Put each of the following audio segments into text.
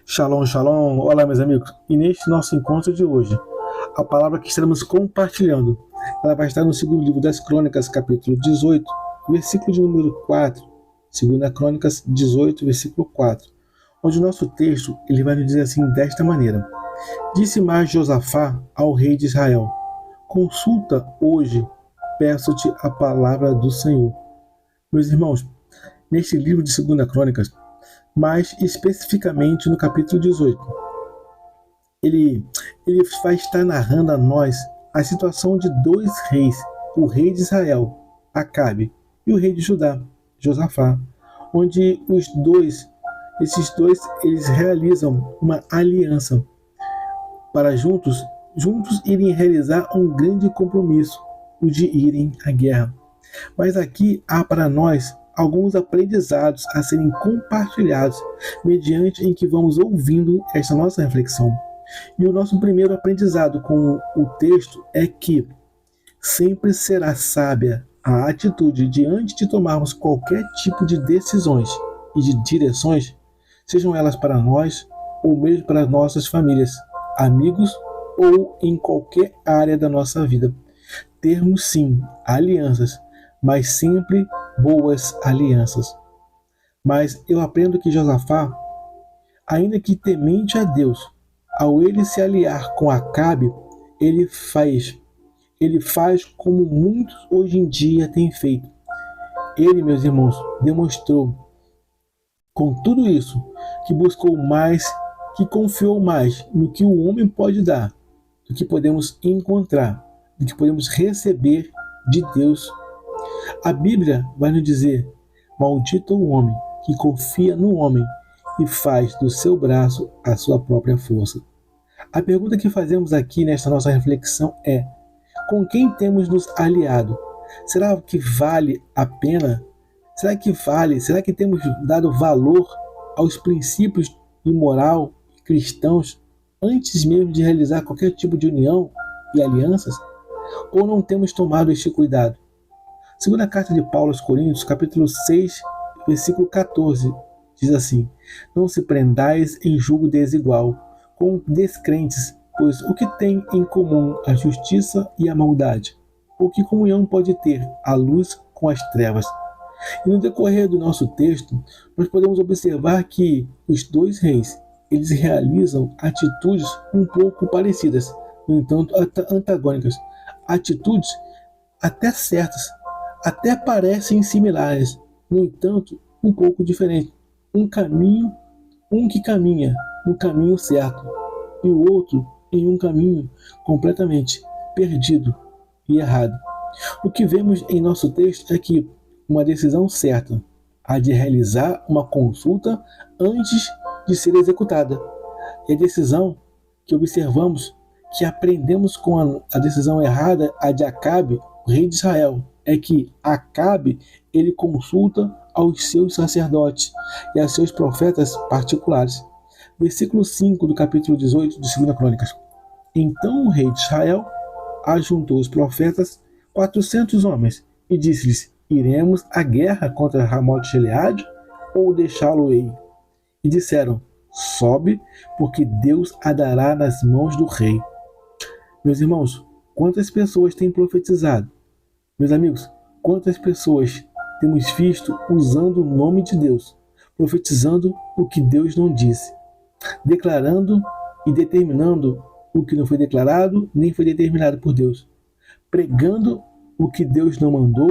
Shalom, shalom. Olá, meus amigos. E neste nosso encontro de hoje, a palavra que estaremos compartilhando, ela vai estar no segundo livro das Crônicas, capítulo 18, versículo de número 4. Segunda Crônicas 18, versículo 4. Onde o nosso texto, ele vai nos dizer assim, desta maneira. Disse mais Josafá ao rei de Israel: consulta hoje, peço-te a palavra do Senhor. Meus irmãos, neste livro de Segunda Crônicas, mais especificamente no capítulo 18, ele vai estar narrando a nós a situação de dois reis, o rei de Israel, Acabe, e o rei de Judá, Josafá, onde esses dois, eles realizam uma aliança para juntos irem realizar um grande compromisso, o de irem à guerra. Mas aqui há para nós alguns aprendizados a serem compartilhados mediante em que vamos ouvindo esta nossa reflexão. E o nosso primeiro aprendizado com o texto é que sempre será sábia a atitude diante de tomarmos qualquer tipo de decisões e de direções, sejam elas para nós ou mesmo para nossas famílias, amigos ou em qualquer área da nossa vida. Termos sim alianças, mas sempre boas alianças. Mas eu aprendo que Josafá, ainda que temente a Deus, ao ele se aliar com Acabe, ele faz como muitos hoje em dia têm feito. Ele, meus irmãos, demonstrou com tudo isso que buscou mais, que confiou mais no que o homem pode dar, do que podemos encontrar, do que podemos receber de Deus. A Bíblia vai nos dizer: maldito o homem que confia no homem e faz do seu braço a sua própria força. A pergunta que fazemos aqui nesta nossa reflexão é: com quem temos nos aliado? Será que vale a pena? Será que temos dado valor aos princípios de moral cristãos antes mesmo de realizar qualquer tipo de união e alianças? Ou não temos tomado este cuidado? Segunda carta de Paulo aos Coríntios, capítulo 6, versículo 14, diz assim: não se prendais em julgo desigual com descrentes, pois o que tem em comum a justiça e a maldade? Ou que comunhão pode ter a luz com as trevas? E no decorrer do nosso texto, nós podemos observar que os dois reis, eles realizam atitudes um pouco parecidas, no entanto antagônicas, atitudes até certas, até parecem similares, no entanto, um pouco diferentes. Um que caminha no caminho certo, e o outro em um caminho completamente perdido e errado. O que vemos em nosso texto é que uma decisão certa há de realizar uma consulta antes de ser executada. E a decisão que observamos, que aprendemos com a decisão errada, a de Acabe, o rei de Israel, é que Acabe, ele consulta aos seus sacerdotes e a seus profetas particulares. Versículo 5 do capítulo 18 de 2 Crônicas. Então o rei de Israel ajuntou os profetas 400 homens e disse-lhes: iremos à guerra contra Ramote-Gileade ou deixá-lo-ei? E disseram: sobe, porque Deus a dará nas mãos do rei. Meus irmãos, quantas pessoas têm profetizado? Meus amigos, quantas pessoas temos visto usando o nome de Deus, profetizando o que Deus não disse, declarando e determinando o que não foi declarado nem foi determinado por Deus, pregando o que Deus não mandou,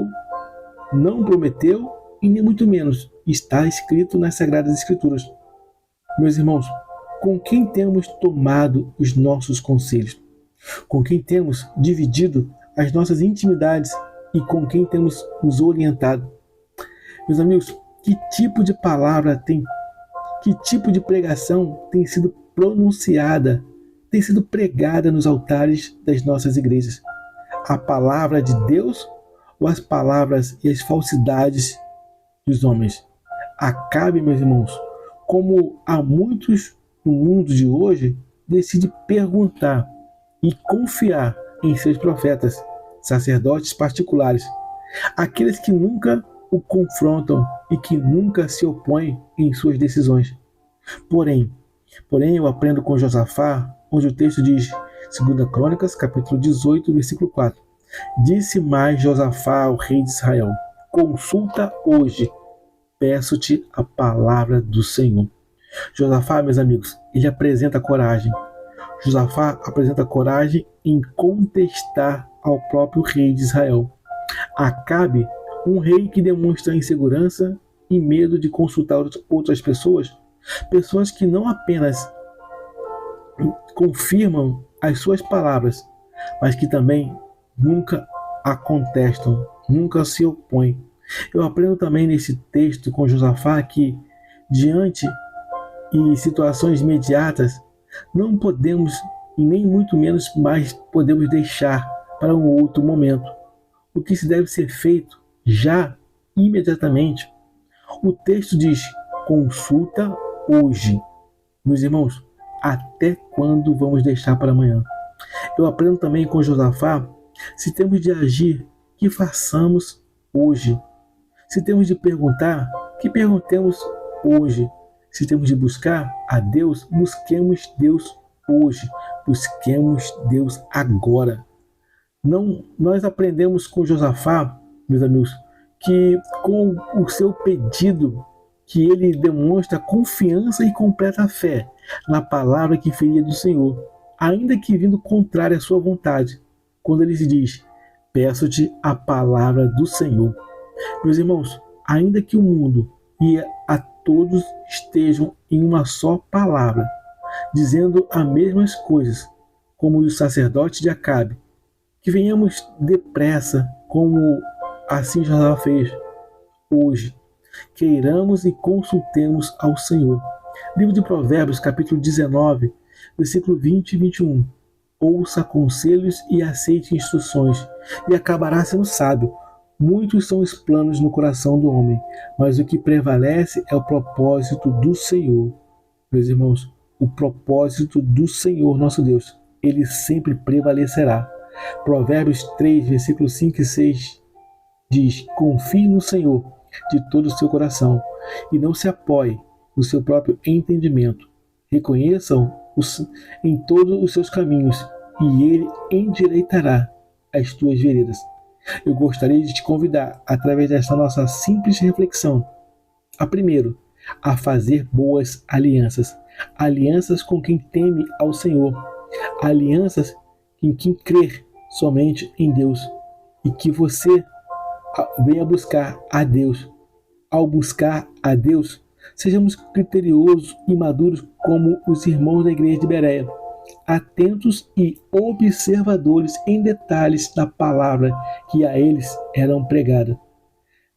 não prometeu e nem muito menos está escrito nas Sagradas Escrituras. Meus irmãos, com quem temos tomado os nossos conselhos? Com quem temos dividido as nossas intimidades e com quem temos nos orientado? Meus amigos, que tipo de palavra que tipo de pregação tem sido pronunciada, tem sido pregada nos altares das nossas igrejas? A palavra de Deus ou as palavras e as falsidades dos homens? Acabe, meus irmãos, como há muitos no mundo de hoje, decide perguntar e confiar em seus profetas, sacerdotes particulares, aqueles que nunca o confrontam e que nunca se opõem em suas decisões. Porém, Porém, eu aprendo com Josafá, onde o texto diz, 2 Crônicas, capítulo 18, versículo 4. Disse mais Josafá ao rei de Israel: consulta hoje, peço-te a palavra do Senhor. Josafá, meus amigos, ele apresenta coragem. Josafá apresenta coragem em contestar ao próprio rei de Israel. Acabe, um rei que demonstra insegurança e medo de consultar outras pessoas, pessoas que não apenas confirmam as suas palavras, mas que também nunca a contestam, nunca se opõem. Eu aprendo também nesse texto com Josafá que, diante de situações imediatas, não podemos, e nem muito menos mais podemos deixar para um outro momento. O que se deve ser feito já, imediatamente. O texto diz, consulta hoje. Meus irmãos, até quando vamos deixar para amanhã? Eu aprendo também com Josafá, se temos de agir, que façamos hoje. Se temos de perguntar, que perguntemos hoje. Se temos de buscar a Deus, busquemos Deus hoje. Busquemos Deus agora. Nós aprendemos com Josafá, meus amigos, que com o seu pedido, que ele demonstra confiança e completa fé na palavra que feria do Senhor, ainda que vindo contrária à sua vontade, quando ele se diz, peço-te a palavra do Senhor. Meus irmãos, ainda que o mundo e a todos estejam em uma só palavra, dizendo as mesmas coisas, como o sacerdote de Acabe, que venhamos depressa, como assim Josafá fez hoje, queiramos e consultemos ao Senhor. Livro de Provérbios, capítulo 19, versículo 20 e 21. Ouça conselhos e aceite instruções, e acabará sendo sábio. Muitos são os planos no coração do homem, mas o que prevalece é o propósito do Senhor. Meus irmãos, o propósito do Senhor nosso Deus, ele sempre prevalecerá. Provérbios 3, versículos 5 e 6 diz, confie no Senhor de todo o seu coração e não se apoie no seu próprio entendimento. Reconheçam em todos os seus caminhos e ele endireitará as tuas veredas. Eu gostaria de te convidar, através desta nossa simples reflexão, primeiro, a fazer boas alianças. Alianças com quem teme ao Senhor. Alianças em quem crer somente em Deus. E que você venha buscar a Deus. Ao buscar a Deus, sejamos criteriosos e maduros como os irmãos da igreja de Bereia, atentos e observadores em detalhes da palavra que a eles eram pregada.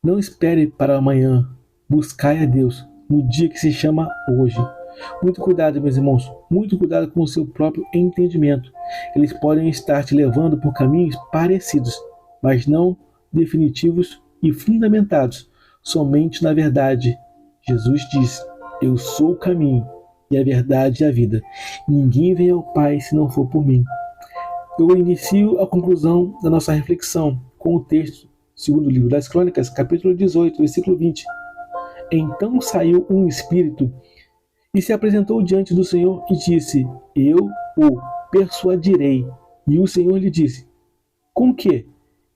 Não espere para amanhã, buscai a Deus no dia que se chama hoje. Muito cuidado, meus irmãos, muito cuidado com o seu próprio entendimento. Eles podem estar te levando por caminhos parecidos, mas não definitivos e fundamentados somente na verdade. Jesus disse, eu sou o caminho e a verdade e a vida. Ninguém vem ao Pai se não for por mim. Eu inicio a conclusão da nossa reflexão com o texto, segundo o livro das Crônicas, capítulo 18, versículo 20. Então saiu um espírito e se apresentou diante do Senhor e disse, eu o persuadirei. E o Senhor lhe disse, com que?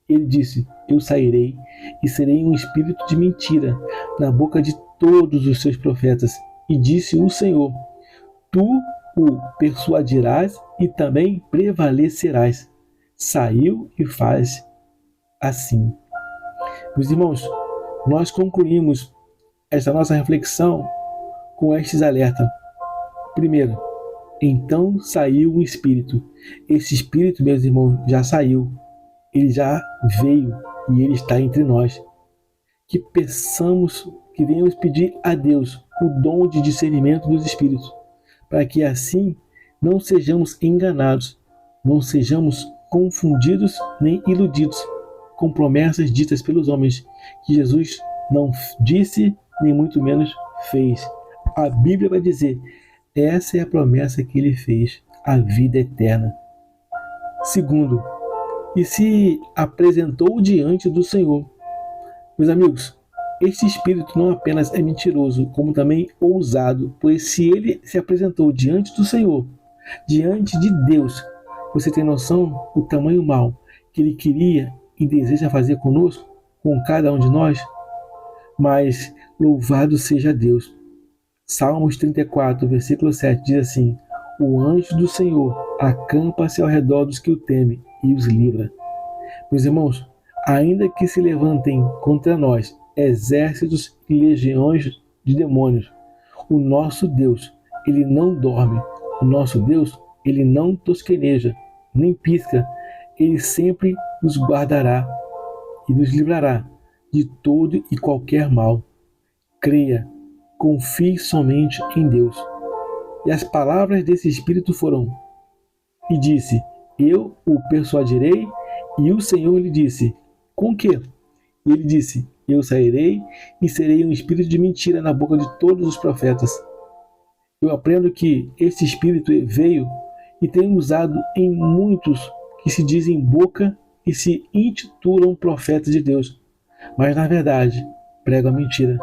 Ele disse, eu sairei e serei um espírito de mentira na boca de todos os seus profetas. E disse o Senhor, tu o persuadirás e também prevalecerás. Saiu e faz assim. Meus irmãos, nós concluímos esta nossa reflexão com estes alertas. Primeiro, então saiu um espírito. Esse espírito, meus irmãos, já saiu. Ele já veio e ele está entre nós. Que peçamos, que venhamos pedir a Deus o dom de discernimento dos espíritos, para que assim não sejamos enganados, não sejamos confundidos nem iludidos com promessas ditas pelos homens, que Jesus não disse, nem muito menos fez. A Bíblia vai dizer, essa é a promessa que ele fez, a vida eterna. Segundo, e se apresentou diante do Senhor. Meus amigos, Este espírito não apenas é mentiroso, como também ousado, pois se ele se apresentou diante do Senhor, diante de Deus, você tem noção do tamanho mal que ele queria e deseja fazer conosco, com cada um de nós? Mas louvado seja Deus. Salmos 34, versículo 7 diz assim: o anjo do Senhor acampa-se ao redor dos que o temem e os livra. Meus irmãos, ainda que se levantem contra nós exércitos e legiões de demônios, o nosso Deus, ele não dorme. O nosso Deus, ele não tosqueneja, nem pisca. Ele sempre nos guardará e nos livrará de todo e qualquer mal. Creia, confie somente em Deus. E as palavras desse Espírito foram: e disse, eu o persuadirei, e o Senhor lhe disse, com que? E ele disse, eu sairei e serei um espírito de mentira na boca de todos os profetas. Eu aprendo que esse espírito veio e tem usado em muitos que se dizem boca e se intitulam profetas de Deus, mas na verdade pregam a mentira.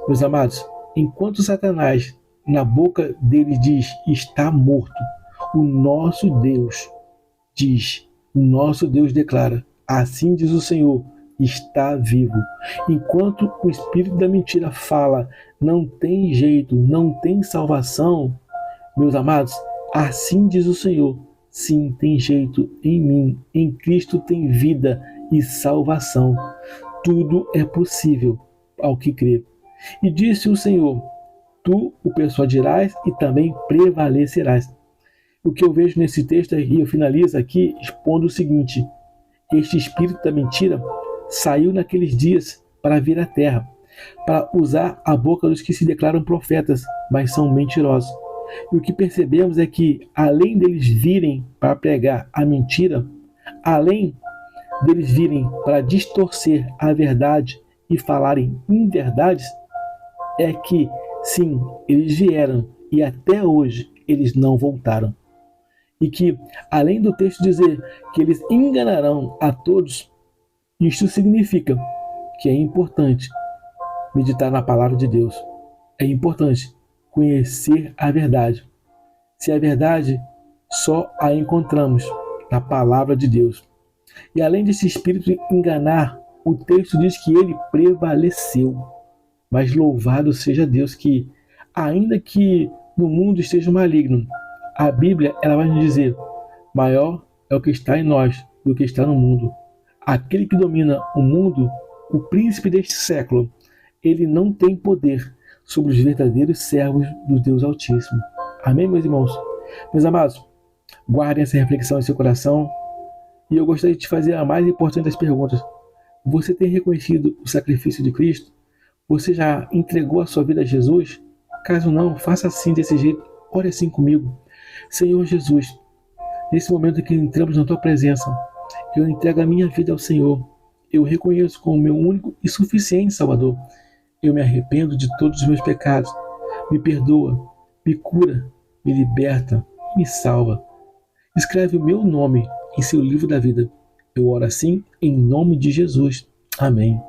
Meus amados, enquanto Satanás na boca dele diz está morto, o nosso Deus diz, o nosso Deus declara, assim diz o Senhor, está vivo. Enquanto o espírito da mentira fala, não tem jeito, não tem salvação, meus amados, assim diz o Senhor, sim, tem jeito em mim, em Cristo tem vida e salvação. Tudo é possível ao que crê. E disse o Senhor, tu o persuadirás e também prevalecerás. O que eu vejo nesse texto, e eu finalizo aqui expondo o seguinte: este espírito da mentira saiu naqueles dias para vir à terra, para usar a boca dos que se declaram profetas, mas são mentirosos. E o que percebemos é que, além deles virem para pregar a mentira, além deles virem para distorcer a verdade e falarem inverdades, é que, sim, eles vieram e até hoje eles não voltaram. E que, além do texto dizer que eles enganarão a todos, isto significa que é importante meditar na palavra de Deus. É importante conhecer a verdade. Se a verdade só a encontramos na palavra de Deus. E além desse espírito enganar, o texto diz que ele prevaleceu. Mas louvado seja Deus que, ainda que no mundo esteja maligno, a Bíblia ela vai nos dizer, maior é o que está em nós do que está no mundo. Aquele que domina o mundo, o príncipe deste século, ele não tem poder sobre os verdadeiros servos do Deus Altíssimo. Amém, meus irmãos? Meus amados, guardem essa reflexão em seu coração e eu gostaria de te fazer a mais importante das perguntas. Você tem reconhecido o sacrifício de Cristo? Você já entregou a sua vida a Jesus? Caso não, faça assim, desse jeito. Ore assim comigo. Senhor Jesus, nesse momento que entramos na Tua presença, eu entrego a minha vida ao Senhor. Eu reconheço como meu único e suficiente Salvador. Eu me arrependo de todos os meus pecados. Me perdoa, me cura, me liberta, me salva. Escreve o meu nome em seu livro da vida. Eu oro assim em nome de Jesus. Amém.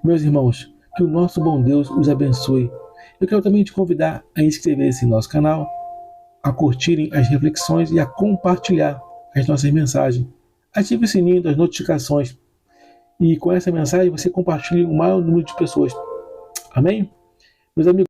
Meus irmãos, que o nosso bom Deus os abençoe. Eu quero também te convidar a inscrever-se em nosso canal, a curtirem as reflexões e a compartilhar as nossas mensagens. Ative o sininho das notificações e com essa mensagem você compartilhe o maior número de pessoas. Amém? Meus amigos,